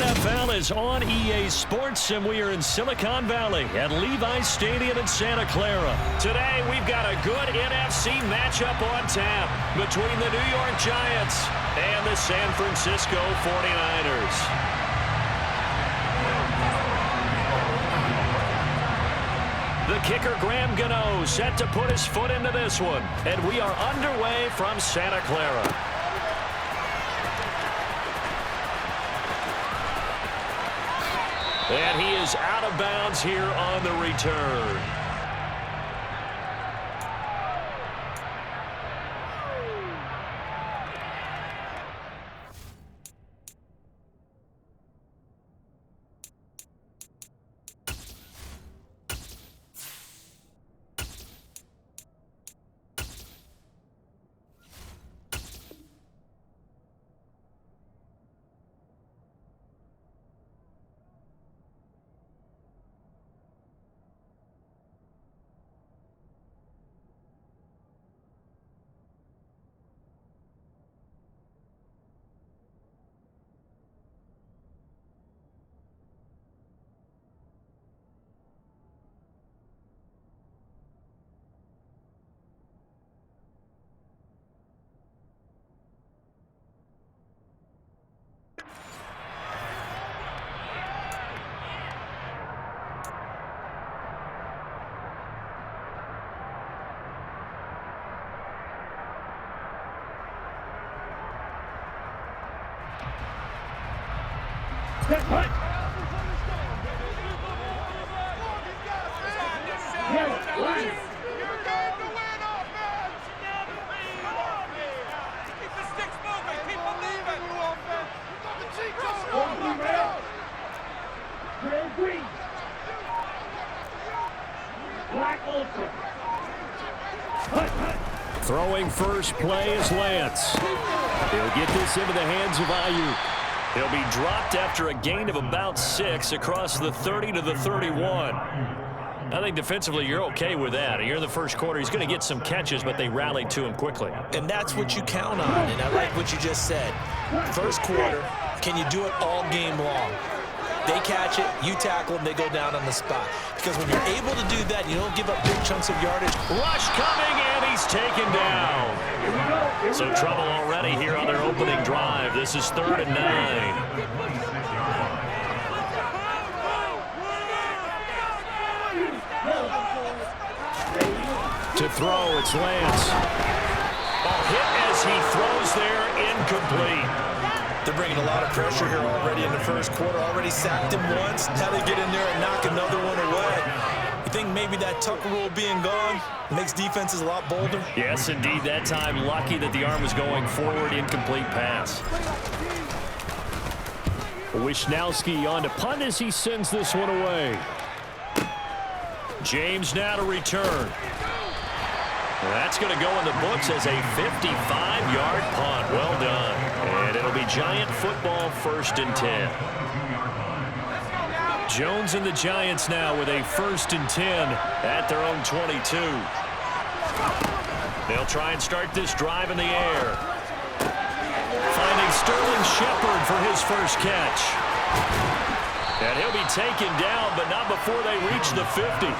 NFL is on EA Sports, and we are in Silicon Valley at Levi's Stadium in Santa Clara. Today, we've got a good NFC matchup on tap between the New York Giants and the San Francisco 49ers. The kicker, Graham Gano, set to put his foot into this one. And we are underway from Santa Clara. And he is out of bounds here on the return. Throwing first play is Lance. He'll get this into the hands of Ayuk. He'll be dropped after a gain of about 6 across the 30 to the 31. I think defensively you're okay with that. Here in the first quarter, he's going to get some catches, but they rallied to him quickly. And that's what you count on, and I like what you just said. First quarter, can you do it all game long? They catch it, you tackle them, they go down on the spot. Because when you're able to do that, you don't give up big chunks of yardage. Rush coming, and he's taken down. So trouble already here on their opening drive. This is 3rd and 9. To throw, it's Lance. A hit as he throws there, incomplete. They're bringing a lot of pressure here already in the first quarter. Already sacked him once. Now they get in there and knock another one away. You think maybe that Tucker rule being gone makes defenses a lot bolder? Yes, indeed. That time, lucky that the arm was going forward. Incomplete pass. Wishnowski on to punt as he sends this one away. James now to return. That's going to go in the books as a 55-yard punt. Well done. And it'll be Giant football, 1st and 10. Jones and the Giants now with a 1st and 10 at their own 22. They'll try and start this drive in the air. Finding Sterling Shepard for his first catch. And he'll be taken down, but not before they reach the 50.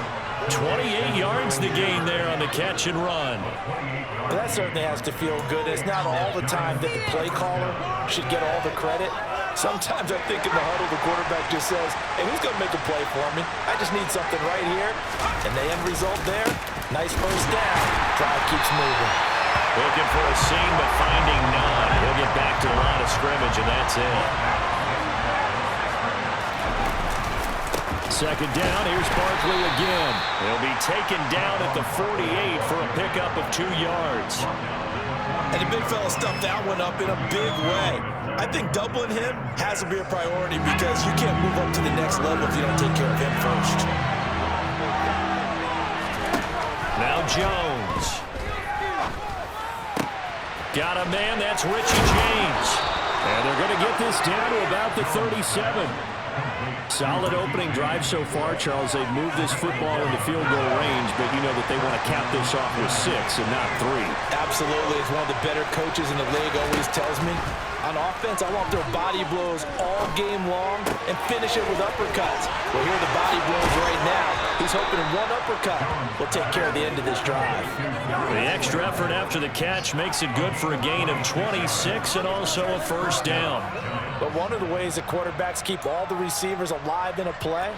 28 yards the gain there on the catch and run. Well, that certainly has to feel good. It's not all the time that the play caller should get all the credit. Sometimes I think in the huddle, the quarterback just says, hey, who's going to make a play for me? I just need something right here. And the end result there, nice first down. Drive keeps moving. Looking for a seam, but finding none. He'll get back to the line of scrimmage, and that's it. 2nd down, here's Barkley again. He'll be taken down at the 48 for a pickup of 2 yards. And the big fella stuffed that one up in a big way. I think doubling him has to be a priority because you can't move up to the next level if you don't take care of him first. Now Jones. Got a man, that's Richie James. And they're going to get this down to about the 37. Solid opening drive so far, Charles. They've moved this football into field goal range, but you know that they want to cap this off with 6 and not 3. Absolutely. As one of the better coaches in the league always tells me, On offense, I want their body blows all game long and finish it with uppercuts. Well, here are the body blows right now. He's hoping one uppercut will take care of the end of this drive. The extra effort after the catch makes it good for a gain of 26 and also a first down. But one of the ways that quarterbacks keep all the receivers alive in a play,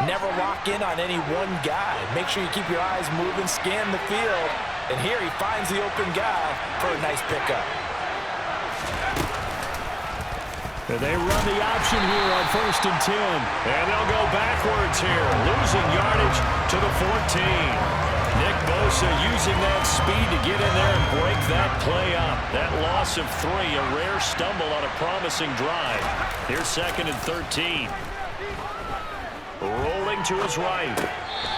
never lock in on any one guy. Make sure you keep your eyes moving, scan the field, and here he finds the open guy for a nice pickup. They run the option here on 1st and 10. And they'll go backwards here, losing yardage to the 14. Nick Bosa using that speed to get in there and break that play up. That loss of 3, a rare stumble on a promising drive. Here's 2nd and 13. Rolling to his right.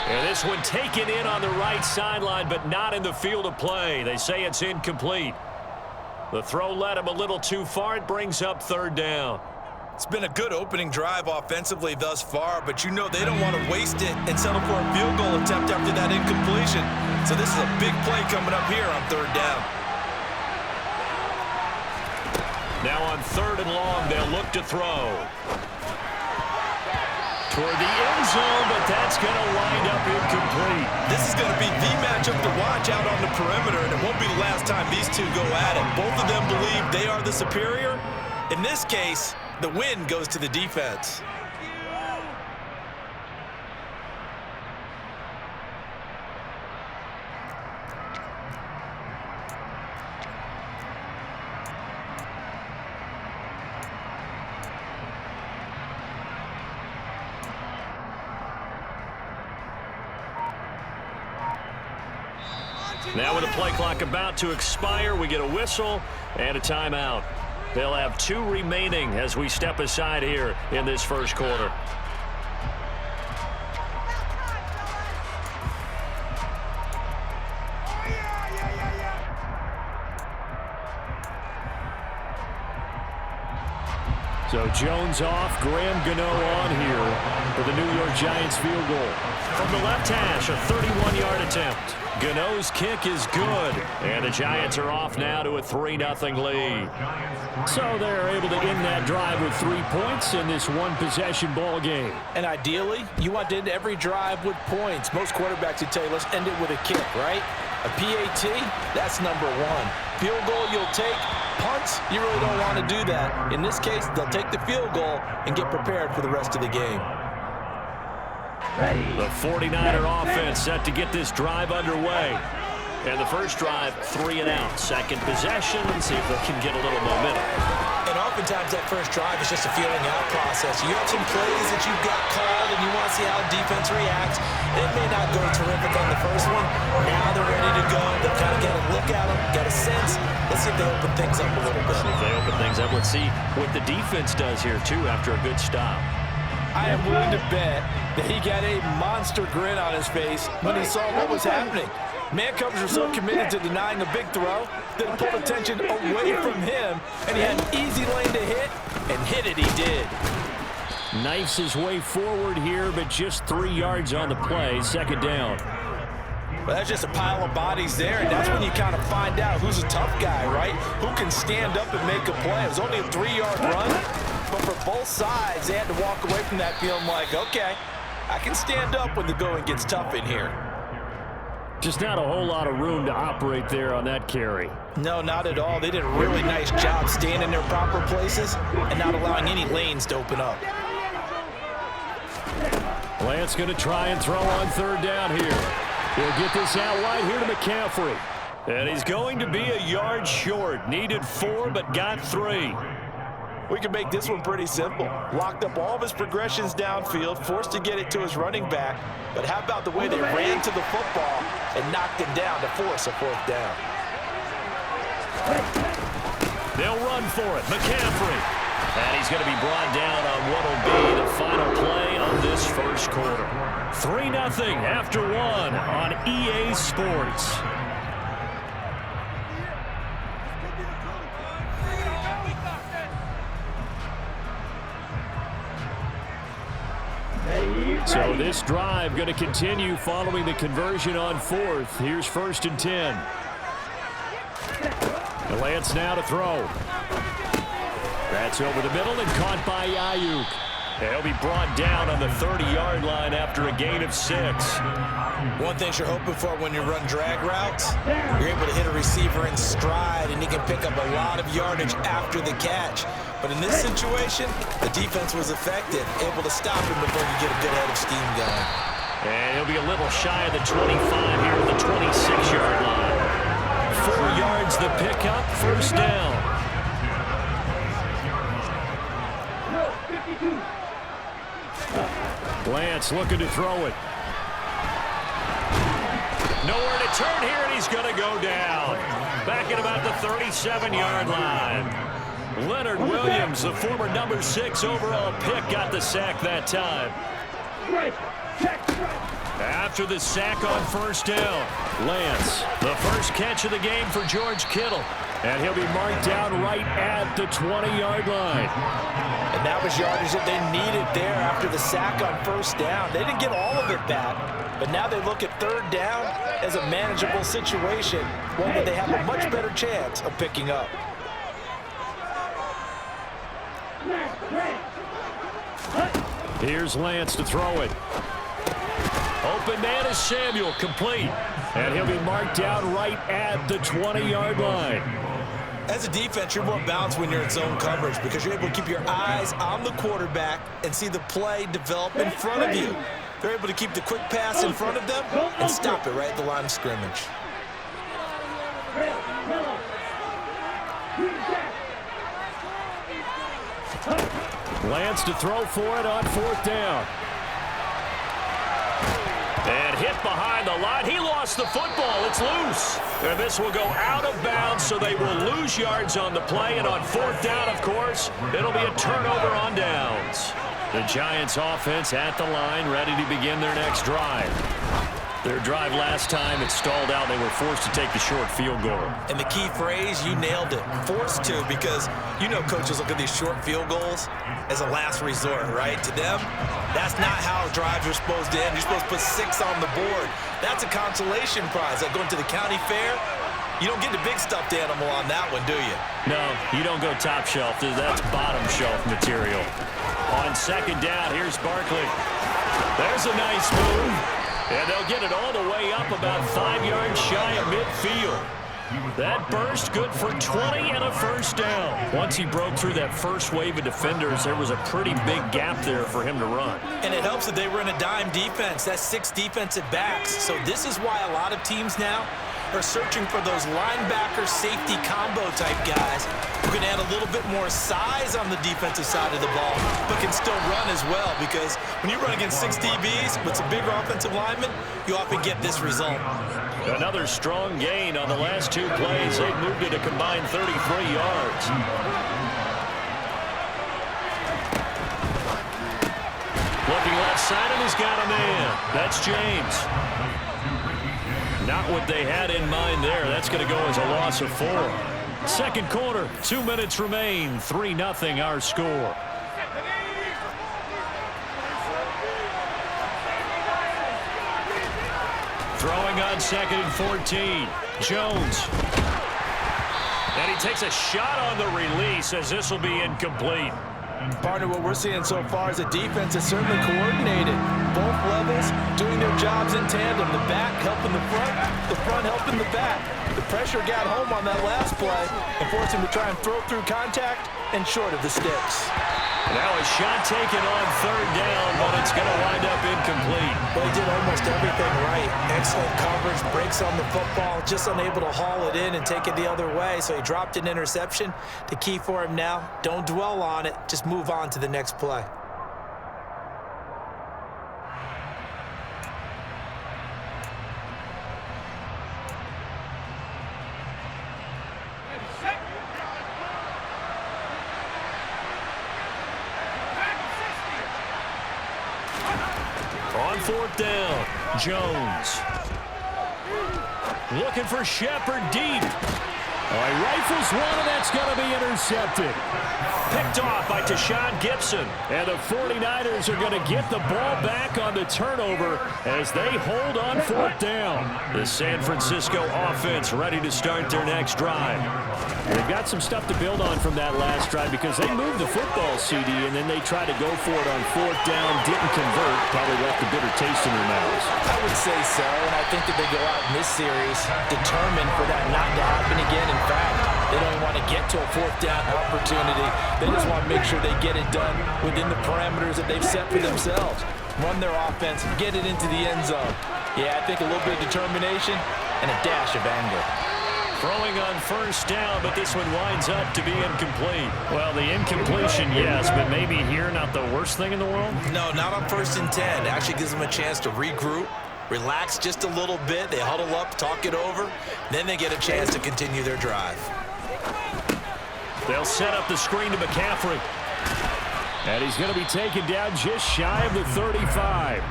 And this one taken in on the right sideline, but not in the field of play. They say it's incomplete. The throw led him a little too far. It brings up 3rd down. It's been a good opening drive offensively thus far, but you know they don't want to waste it and settle for a field goal attempt after that incompletion. So this is a big play coming up here on 3rd down. Now on 3rd and long, they'll look to throw. Toward the end zone, but that's going to wind up incomplete. This is going to be the matchup to watch out on the perimeter, and it won't be the last time these two go at it. Both of them believe they are the superior. In this case, the win goes to the defense. Now with the play clock about to expire, we get a whistle and a timeout. They'll have 2 remaining as we step aside here in this first quarter. So Jones off, Graham Gano on here for the New York Giants field goal. From the left hash, a 31-yard attempt. Gano's kick is good, and the Giants are off now to a 3-0 lead. So they're able to end that drive with 3 points in this one-possession ball game. And ideally, you want to end every drive with points. Most quarterbacks would tell you, let's end it with a kick, right? A PAT, that's number 1. Field goal you'll take. Punts, you really don't want to do that. In this case, they'll take the field goal and get prepared for the rest of the game. The 49er offense set to get this drive underway. And the first drive, 3 and out. Second possession, and see if they can get a little momentum. And oftentimes that first drive is just a feeling out process. You have some plays that you've got called and you want to see how defense reacts. It may not go terrific on the first one. Now they're ready to go. They've kind of got a look at them, got a sense. Let's see if they open things up a little bit. See if they open things up. Let's see what the defense does here, too, after a good stop. I am willing to bet that he got a monster grin on his face when he saw what was happening. Man coverage was so committed to denying a big throw that it pulled attention away from him, and he had an easy lane to hit, and hit it he did. Knifes his way forward here, but just 3 yards on the play. 2nd down. Well, that's just a pile of bodies there, and that's when you kind of find out who's a tough guy, right? Who can stand up and make a play. It was only a 3-yard run, but for both sides, they had to walk away from that feeling like, okay, I can stand up when the going gets tough in here. Just not a whole lot of room to operate there on that carry. No, not at all. They did a really nice job staying in their proper places and not allowing any lanes to open up. Lance going to try and throw on 3rd down here. He'll get this out wide here to McCaffrey. And he's going to be a yard short. Needed 4, but got 3. We can make this one pretty simple. Locked up all of his progressions downfield, forced to get it to his running back. But how about the way they ran to the football and knocked him down to force a 4th down? They'll run for it. McCaffrey. And he's going to be brought down on what will be the final play of this first quarter. 3-0 after 1 on EA Sports. So this drive going to continue following the conversion on 4th. Here's 1st and 10. And Lance now to throw. That's over the middle and caught by Ayuk. He'll be brought down on the 30-yard line after a gain of 6. One thing you're hoping for when you run drag routes, you're able to hit a receiver in stride, and he can pick up a lot of yardage after the catch. But in this situation, the defense was effective, able to stop him before he could get a good head of steam going. And he'll be a little shy of the 25 here at the 26-yard line. 4 yards the pickup, first down. Lance looking to throw it. Nowhere to turn here, and he's going to go down. Back at about the 37-yard line. Leonard Williams, the former number 6 overall pick, got the sack that time. After the sack on first down, Lance, the first catch of the game for George Kittle. And he'll be marked down right at the 20-yard line. And that was yardage that they needed there after the sack on first down. They didn't get all of it back, but now they look at third down as a manageable situation, one that they have a much better chance of picking up. Here's Lance to throw it. Open man is Samuel, complete. And he'll be marked down right at the 20-yard line. As a defense, you're more balanced when you're in zone coverage because you're able to keep your eyes on the quarterback and see the play develop in front of you. They're able to keep the quick pass in front of them and stop it right at the line of scrimmage. Lance to throw for it on fourth down. And hit behind the line. He lost the football. It's loose. And this will go out of bounds, so they will lose yards on the play. And on fourth down, of course, it'll be a turnover on downs. The Giants offense at the line, ready to begin their next drive. Their drive last time, it stalled out. They were forced to take the short field goal. And the key phrase, you nailed it. Forced to, because you know coaches look at these short field goals as a last resort, right? To them, that's not how drives are supposed to end. You're supposed to put 6 on the board. That's a consolation prize. Like going to the county fair, you don't get the big stuffed animal on that one, do you? No, you don't go top shelf. That's bottom shelf material. On second down, here's Barkley. There's a nice move. And they'll get it all the way up about 5 yards shy of midfield. That burst good for 20 and a first down. Once he broke through that first wave of defenders, there was a pretty big gap there for him to run. And it helps that they were in a dime defense. That's 6 defensive backs. So this is why a lot of teams now are searching for those linebacker safety combo type guys who can add a little bit more size on the defensive side of the ball, but can still run as well, because when you run against 6 DBs with some bigger offensive linemen, you often get this result. Another strong gain on the last 2 plays. They've moved it a combined 33 yards. Looking left side, and he's got a man. That's James. Not what they had in mind there. That's going to go as a loss of 4. Second quarter, 2 minutes remain. 3-0 our score. Throwing on second and 14. Jones. And he takes a shot on the release as this will be incomplete. Partner, what we're seeing so far is a defense that's certainly coordinated. Both levels doing their jobs in tandem. The back helping the front helping the back. The pressure got home on that last play and forced him to try and throw through contact and short of the sticks. Now a shot taken on third down, but it's going to wind up incomplete. Well, he did almost everything right. Excellent coverage, breaks on the football, just unable to haul it in and take it the other way, so he dropped an interception. The key for him now, don't dwell on it, just move on to the next play. On fourth down, Jones. Looking for Shepard deep. Oh, he rifles one, and that's going to be intercepted. Picked off by Tashawn Gibson. And the 49ers are going to get the ball back on the turnover as they hold on fourth down. The San Francisco offense ready to start their next drive. They've got some stuff to build on from that last drive because they moved the football, CD, and then they tried to go for it on fourth down, didn't convert, probably left a bitter taste in their mouths. I would say so, and I think that they go out in this series determined for that not to happen again. In fact, they don't even want to get to a fourth down opportunity. They just want to make sure they get it done within the parameters that they've set for themselves. Run their offense, get it into the end zone. Yeah, I think a little bit of determination and a dash of anger. Throwing on first down, but this one winds up to be incomplete. Well, the incompletion, yes, but maybe here not the worst thing in the world? No, not on 1st and 10. It actually gives them a chance to regroup, relax just a little bit. They huddle up, talk it over. Then they get a chance to continue their drive. They'll set up the screen to McCaffrey. And he's going to be taken down just shy of the 35.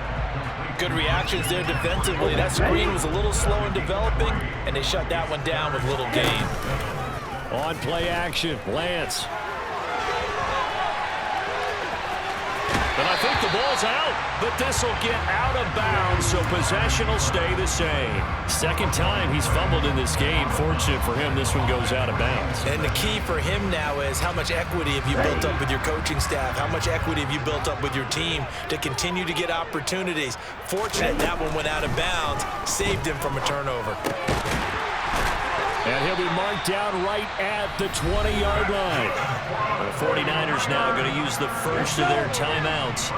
Good reactions there defensively. That screen was a little slow in developing, and they shut that one down with little gain. On play action, Lance. And I think the ball's out, but this will get out of bounds, so possession will stay the same. Second time he's fumbled in this game. Fortunate for him, this one goes out of bounds. And the key for him now is how much equity have you built up with your coaching staff? How much equity have you built up with your team to continue to get opportunities? Fortunate that one went out of bounds, saved him from a turnover. And he'll be marked down right at the 20-yard line. The 49ers now going to use the first of their timeouts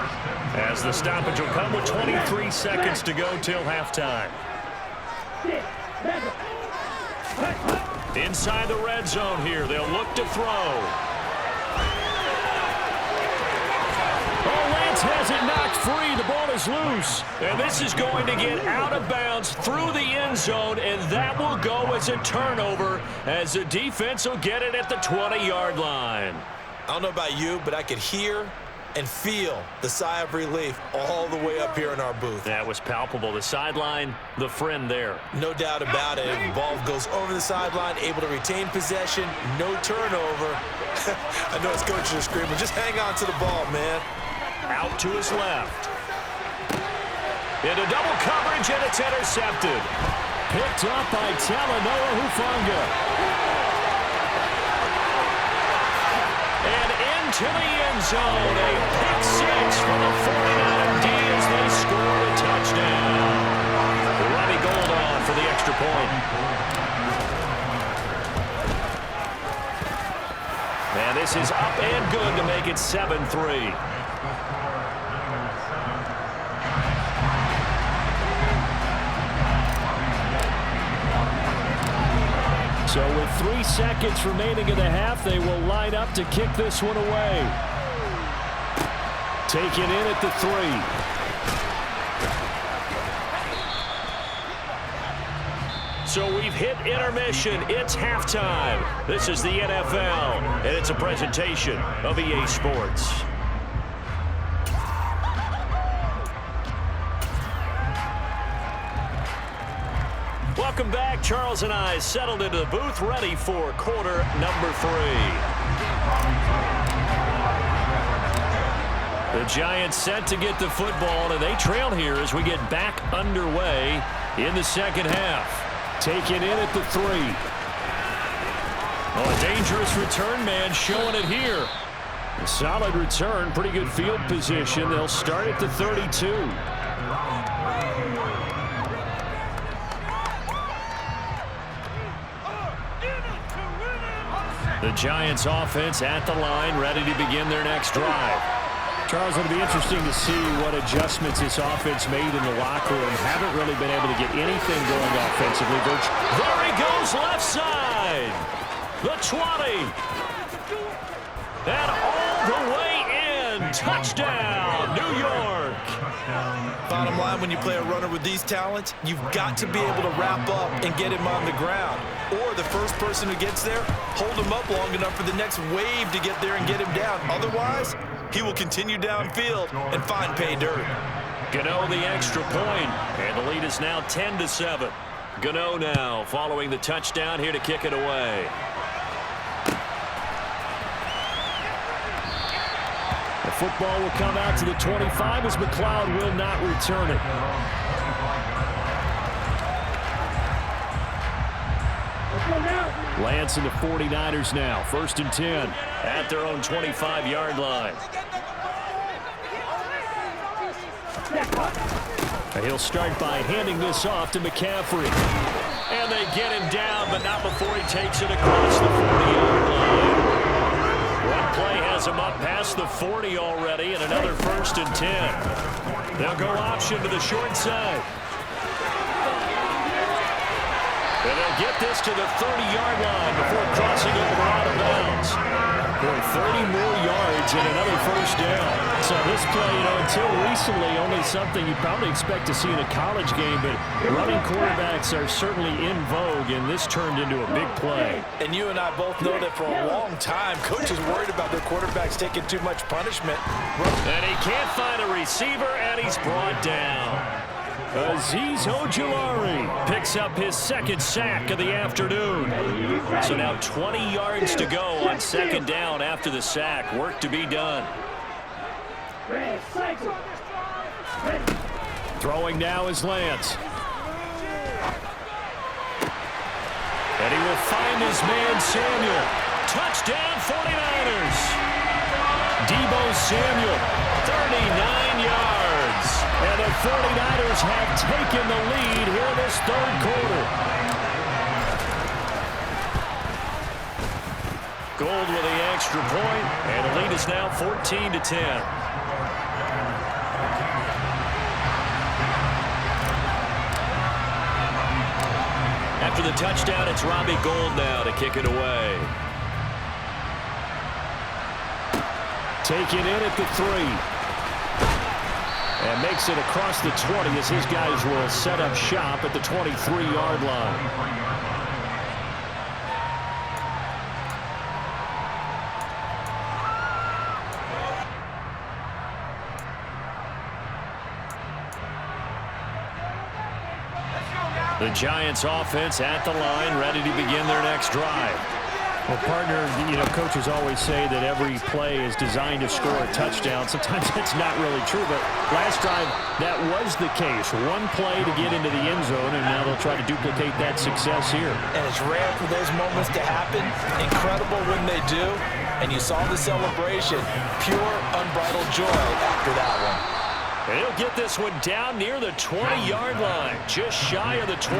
as the stoppage will come with 23 seconds to go till halftime. Inside the red zone here, they'll look to throw. Has it knocked free. The ball is loose. And this is going to get out of bounds through the end zone, and that will go as a turnover as the defense will get it at the 20-yard line. I don't know about you, but I could hear and feel the sigh of relief all the way up here in our booth. That was palpable. The sideline, the friend there. No doubt about it. The ball goes over the sideline, able to retain possession, no turnover. I know his coaches are screaming, just hang on to the ball, man. Out to his left. Into double coverage, and it's intercepted. Picked up by Talanoa Hufanga. And into the end zone. A pick six for the 49 D as they score a touchdown. Robbie Gould on for the extra point. And this is up and good to make it 7-3. So with 3 seconds remaining in the half, they will line up to kick this one away. Take it in at the 3. So we've hit intermission. It's halftime. This is the NFL, and it's a presentation of EA Sports. Welcome back. Charles and I settled into the booth, ready for quarter number 3. The Giants set to get the football, and they trail here as we get back underway in the second half. Take it in at the 3. Oh, a dangerous return man showing it here. A solid return, pretty good field position. They'll start at the 32. The Giants offense at the line, ready to begin their next drive. Charles, it'll be interesting to see what adjustments this offense made in the locker room. Haven't really been able to get anything going offensively. There he goes, left side. The 20. And all the way in. Touchdown, New York. Bottom line, when you play a runner with these talents, you've got to be able to wrap up and get him on the ground. Or the first person who gets there, hold him up long enough for the next wave to get there and get him down. Otherwise, he will continue downfield and find pay dirt. Gano the extra point, and the lead is now 10-7. Gano now following the touchdown here to kick it away. The football will come out to the 25 as McLeod will not return it. Lance and the 49ers now. 1st and 10 at their own 25-yard line. He'll start by handing this off to McCaffrey. And they get him down, but not before he takes it across the 40-yard line. One play has him up past the 40 already, and another 1st and 10. They'll go option to the short side. And they'll get this to the 30-yard line before crossing over out of bounds. Boy, 30 more yards and another 1st down. So this play, until recently, only something you probably expect to see in a college game, but running quarterbacks are certainly in vogue, and this turned into a big play. And you and I both know that for a long time, coaches worried about their quarterbacks taking too much punishment. And he can't find a receiver, and he's brought down. Azeez Ojulari picks up his 2nd sack of the afternoon. So now 20 yards to go on 2nd down after the sack. Work to be done. Throwing now is Lance. And he will find his man Samuel. Touchdown 49ers. Deebo Samuel, 39 yards. And the 49ers have taken the lead here in this 3rd quarter. Gould with the extra point, and the lead is now 14-10. After the touchdown, it's Robbie Gould now to kick it away. Taken in at the 3. And makes it across the 20 as his guys will set up shop at the 23-yard line. The Giants offense at the line, ready to begin their next drive. Well, partner, coaches always say that every play is designed to score a touchdown. Sometimes that's not really true, but last drive, that was the case. One play to get into the end zone, and now they'll try to duplicate that success here. And it's rare for those moments to happen. Incredible when they do. And you saw the celebration. Pure, unbridled joy after that one. And he'll get this one down near the 20-yard line, just shy of the 20.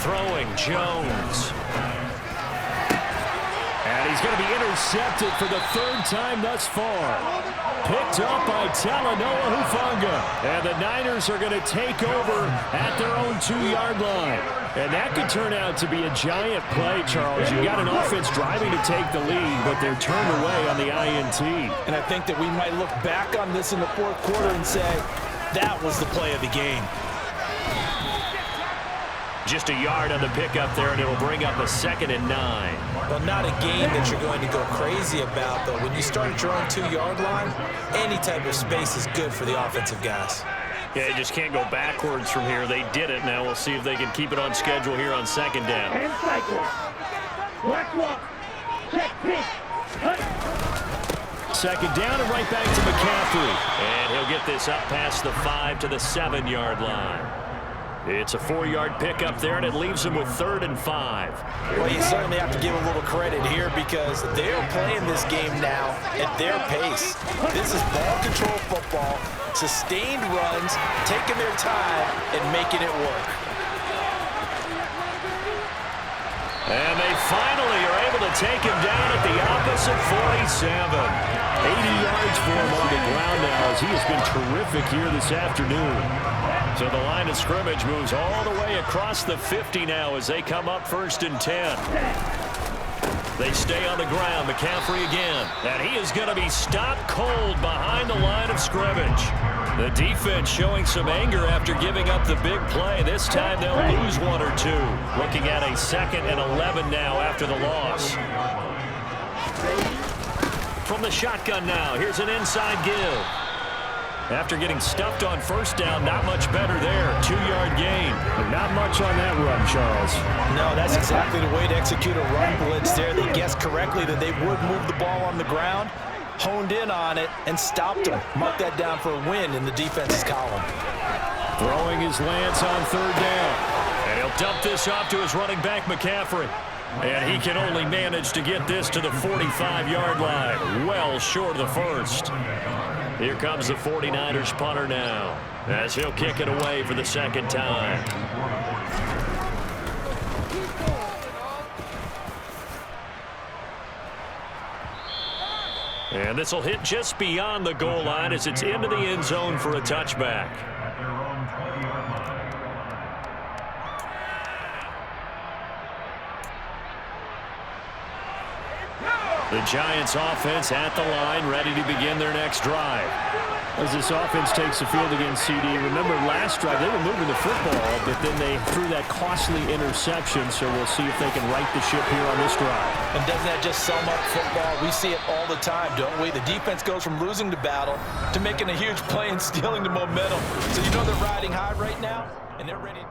Throwing Jones. And he's going to be intercepted for the 3rd time thus far. Picked up by Talanoa Hufanga. And the Niners are going to take over at their own 2-yard line. And that could turn out to be a giant play, Charles. You got an offense driving to take the lead, but they're turned away on the INT. And I think that we might look back on this in the 4th quarter and say, that was the play of the game. Just a yard on the pickup there, and it'll bring up a 2nd and 9. Well, not a game that you're going to go crazy about, though. When you start at your own 2-yard line, any type of space is good for the offensive guys. Yeah, you just can't go backwards from here. They did it. Now we'll see if they can keep it on schedule here on 2nd down. 10 cycles. Black walk. Check pitch. 2nd down and right back to McCaffrey. And he'll get this up past the 5 to the 7-yard line. It's a 4-yard pickup there, and it leaves him with 3rd and 5. Well, you certainly have to give a little credit here because they're playing this game now at their pace. This is ball control football, sustained runs, taking their time, and making it work. And they finally are able to take him down at the opposite 47. 80 yards for him on the ground now as he has been terrific here this afternoon. So the line of scrimmage moves all the way across the 50 now as they come up 1st and 10. They stay on the ground. McCaffrey again. And he is going to be stopped cold behind the line of scrimmage. The defense showing some anger after giving up the big play. This time they'll lose 1 or 2. Looking at a 2nd and 11 now after the loss. From the shotgun now, here's an inside give. After getting stuffed on first down, not much better there. 2-yard gain. But not much on that run, Charles. No, that's exactly the way to execute a run blitz there. They guessed correctly that they would move the ball on the ground, honed in on it, and stopped them. Mark that down for a win in the defense's column. Throwing his Lance on 3rd down. And he'll dump this off to his running back, McCaffrey. And he can only manage to get this to the 45-yard line. Well short of the first. Here comes the 49ers punter now, as he'll kick it away for the 2nd time. And this will hit just beyond the goal line as it's into the end zone for a touchback. The Giants offense at the line, ready to begin their next drive. As this offense takes the field against CD, remember last drive they were moving the football, but then they threw that costly interception, so we'll see if they can right the ship here on this drive. And doesn't that just sum up football? We see it all the time, don't we? The defense goes from losing the battle to making a huge play and stealing the momentum. So you know they're riding high right now, and they're ready.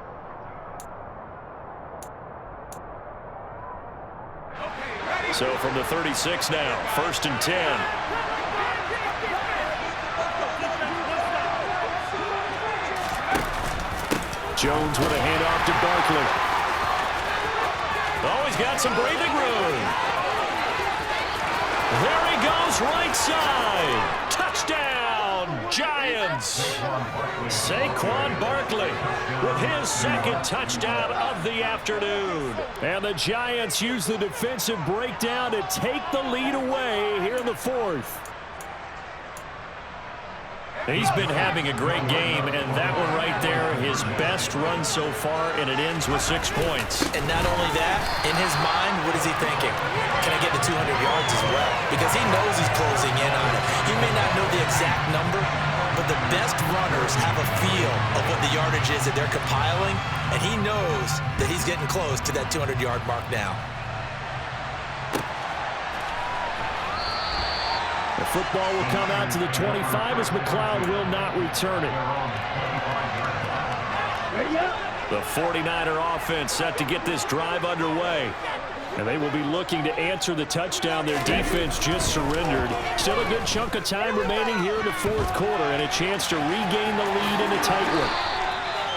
So from the 36 now, 1st and 10. Jones with a handoff to Barkley. Oh, he's got some breathing room. There he goes, right side. Touchdown, Giants. Saquon Barkley with his 2nd touchdown of the afternoon. And the Giants use the defensive breakdown to take the lead away here in the 4th. He's been having a great game, and that one right there, his best run so far, and it ends with 6 points. And not only that, in his mind, what is he thinking? Can I get to 200 yards as well? Because he knows he's closing in on it. He may not know the exact number, but the best runners have a feel of what the yardage is that they're compiling, and he knows that he's getting close to that 200-yard mark now. The football will come out to the 25 as McLeod will not return it. The 49er offense set to get this drive underway. And they will be looking to answer the touchdown. Their defense just surrendered. Still a good chunk of time remaining here in the 4th quarter and a chance to regain the lead in a tight one.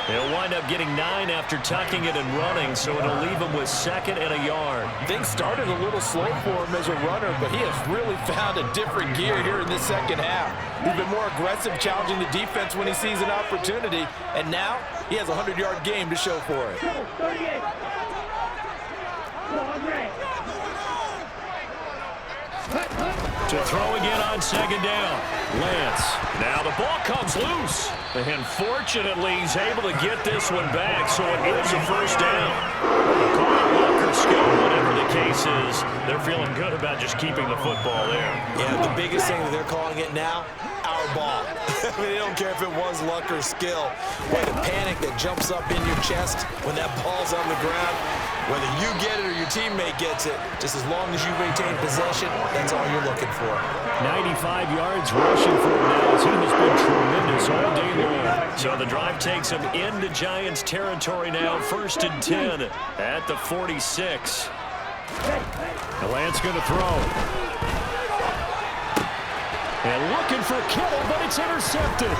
They'll wind up getting 9 after tucking it and running, so it'll leave him with 2nd and a yard. Things started a little slow for him as a runner, but he has really found a different gear here in this 2nd half. He's been more aggressive, challenging the defense when he sees an opportunity, and now he has a 100-yard game to show for it. To throw again on 2nd down. Lance. Now the ball comes loose. And fortunately, he's able to get this one back, so it is a 1st down. Call it luck or skill, whatever the case is. They're feeling good about just keeping the football there. Yeah, the biggest thing that they're calling it now, our ball. I mean, they don't care if it was luck or skill. Boy, the panic that jumps up in your chest when that ball's on the ground, whether you get it or your teammate gets it, just as long as you maintain possession, that's all you're looking for. 95 yards rushing for him now. His team has been tremendous all day long. So the drive takes him into Giants territory now. 1st and 10 at the 46. The Lance going to throw. And looking for Kittle, but it's intercepted.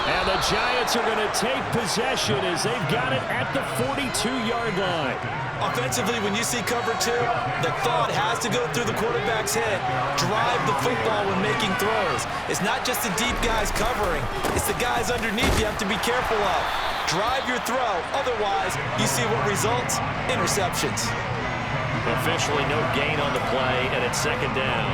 And the Giants are going to take possession as they've got it at the 42-yard line. Offensively, when you see cover 2, the thought has to go through the quarterback's head. Drive the football when making throws. It's not just the deep guys covering. It's the guys underneath you have to be careful of. Drive your throw. Otherwise, you see what results? Interceptions. Officially no gain on the play, and it's 2nd down.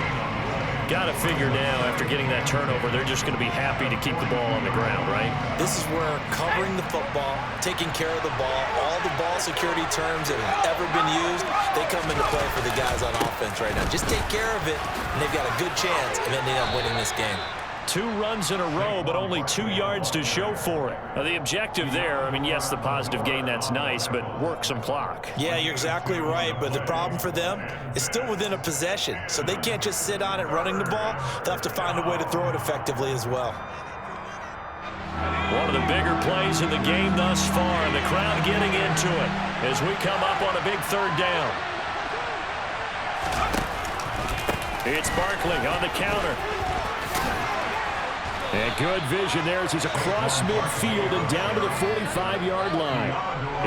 Got to figure now, after getting that turnover, they're just going to be happy to keep the ball on the ground, right? This is where covering the football, taking care of the ball, all the ball security terms that have ever been used, they come into play for the guys on offense right now. Just take care of it, and they've got a good chance of ending up winning this game. 2 runs in a row, but only 2 yards to show for it. Now, the objective there, I mean, yes, the positive gain, that's nice, but work some clock. Yeah, you're exactly right, but the problem for them is still within a possession, so they can't just sit on it running the ball. They'll have to find a way to throw it effectively as well. One of the bigger plays in the game thus far, and the crowd getting into it as we come up on a big 3rd down. It's Barkley on the counter. And good vision there as he's across midfield and down to the 45-yard line.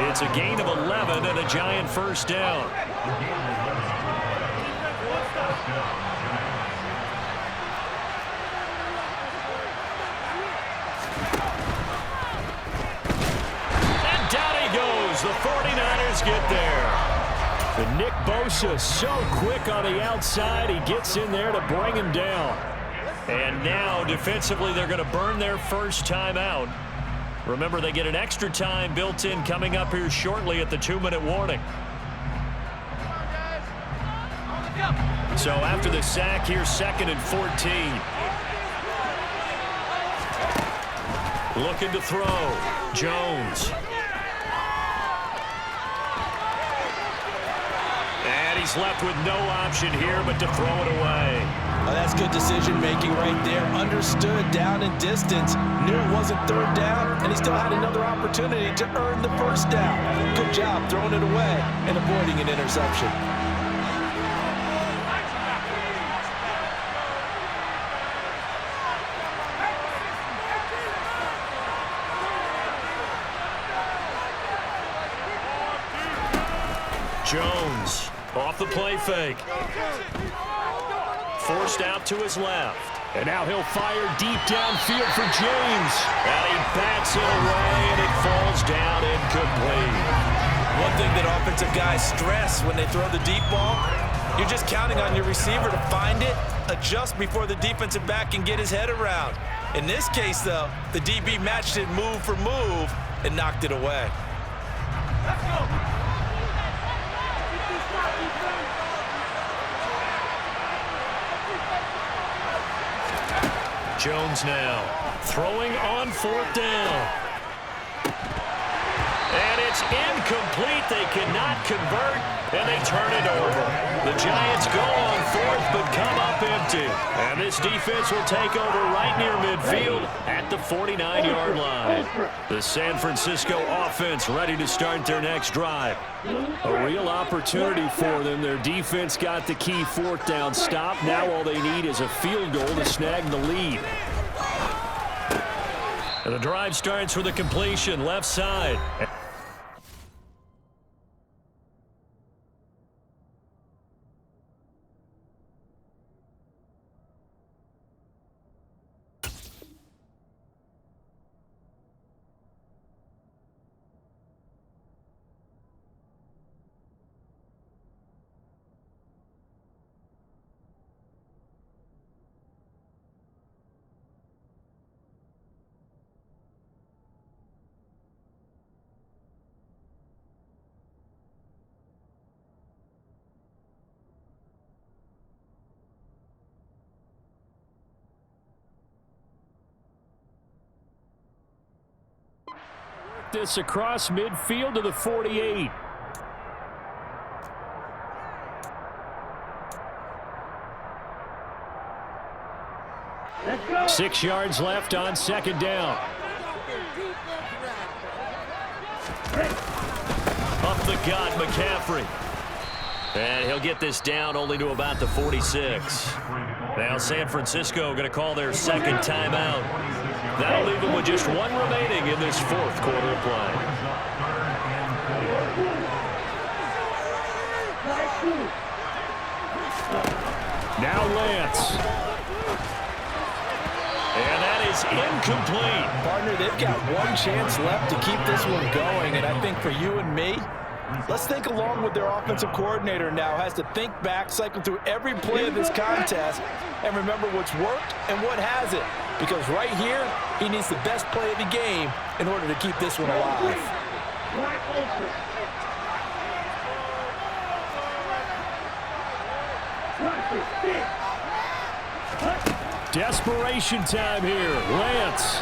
It's a gain of 11 and a giant 1st down. And down he goes. The 49ers get there. And Nick Bosa so quick on the outside. He gets in there to bring him down. And now, defensively, they're going to burn their first timeout. Remember, they get an extra time built in coming up here shortly at the 2-minute warning. So after the sack, here's 2nd and 14. Looking to throw. Jones. And he's left with no option here but to throw it away. Oh, that's good decision-making right there. Understood down and distance. Knew it wasn't 3rd down, and he still had another opportunity to earn the 1st down. Good job throwing it away and avoiding an interception. Jones off the play fake. Forced out to his left. And now he'll fire deep downfield for James. And he bats it away, and it falls down incomplete. One thing that offensive guys stress when they throw the deep ball, you're just counting on your receiver to find it, adjust before the defensive back can get his head around. In this case, though, the DB matched it move for move and knocked it away. Let's go. Jones now throwing on 4th down. And it's incomplete. They cannot convert, and they turn it over. The Giants go on 4th, but come up empty. And this defense will take over right near midfield at the 49-yard line. The San Francisco offense ready to start their next drive. A real opportunity for them. Their defense got the key 4th down stop. Now all they need is a field goal to snag the lead. And the drive starts with a completion left side. This across midfield to the 48. Let's go. 6 yards left on 2nd down. Up the gut, McCaffrey. And he'll get this down only to about the 46. Now San Francisco going to call their 2nd timeout. That'll leave them with just 1 remaining in this 4th quarter of play. Now Lance. And that is incomplete. Partner, they've got 1 chance left to keep this one going, and I think for you and me, let's think along with their offensive coordinator now. Has to think back, cycle through every play of this contest, and remember what's worked and what hasn't. Because right here, he needs the best play of the game in order to keep this one alive. Desperation time here. Lance.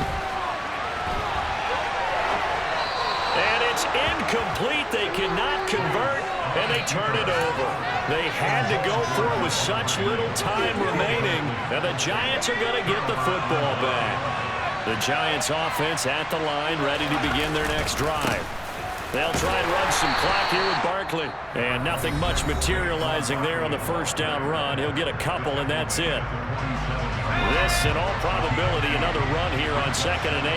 And it's incomplete. They cannot convert, and they turn it over. They had to go for it with such little time remaining, and the Giants are going to get the football back. The Giants offense at the line, ready to begin their next drive. They'll try and run some clock here with Barkley. And nothing much materializing there on the first down run. He'll get a couple, and that's it. This, in all probability, another run here on 2nd and 8.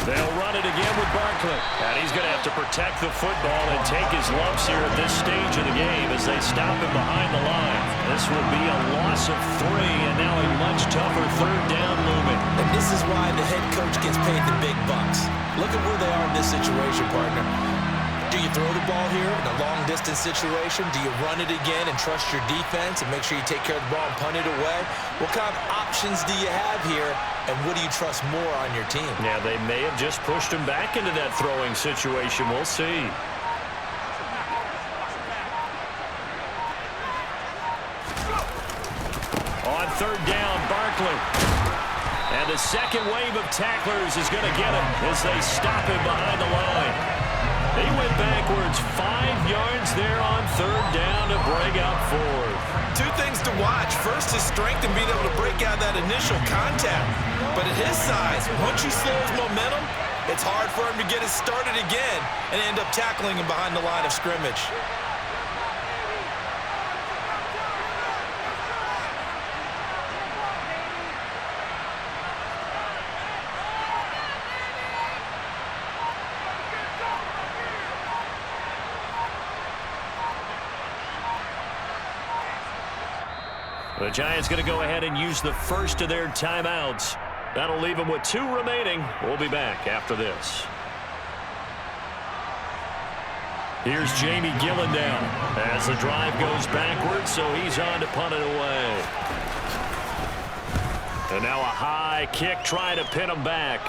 They'll run it again with Barkley. And he's going to have to protect the football and take his lumps here at this stage of the game as they stop him behind the line. This will be a loss of 3, and now a much tougher 3rd down looming. And this is why the head coach gets paid the big bucks. Look at where they are in this situation, partner. Do you throw the ball here in a long-distance situation? Do you run it again and trust your defense and make sure you take care of the ball and punt it away? What kind of options do you have here, and what do you trust more on your team? Yeah, they may have just pushed him back into that throwing situation. We'll see. On 3rd down, Barkley. And the second wave of tacklers is going to get him as they stop him behind the line. He went backwards 5 yards there on 3rd down to break out 4. 2 things to watch. First, his strength and being able to break out that initial contact. But at his size, once you slow his momentum, it's hard for him to get it started again and end up tackling him behind the line of scrimmage. The Giants going to go ahead and use the first of their timeouts. That'll leave them with 2 remaining. We'll be back after this. Here's Jamie Gillen down as the drive goes backwards, so he's on to punt it away. And now a high kick trying to pin him back.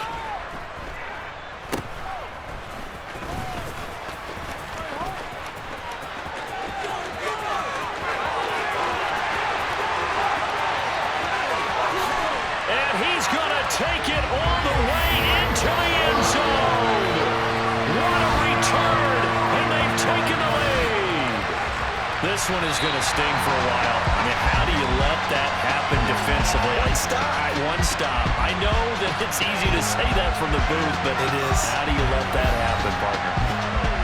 Take it all the way into the end zone. What a return, and they've taken the lead. This one is going to sting for a while. I mean, how do you let that happen defensively? One stop. I know that it's easy to say that from the booth, but it is. How do you let that happen, partner?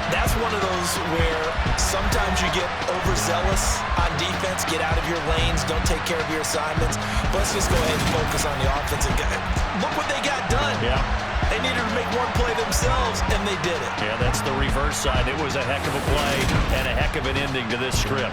That's one of those where sometimes you get overzealous on defense, get out of your lanes, don't take care of your assignments. But let's just go ahead and focus on the offensive guy. Look what they got done. Yeah. They needed to make one play themselves, and they did it. Yeah, that's the reverse side. It was a heck of a play and a heck of an ending to this script.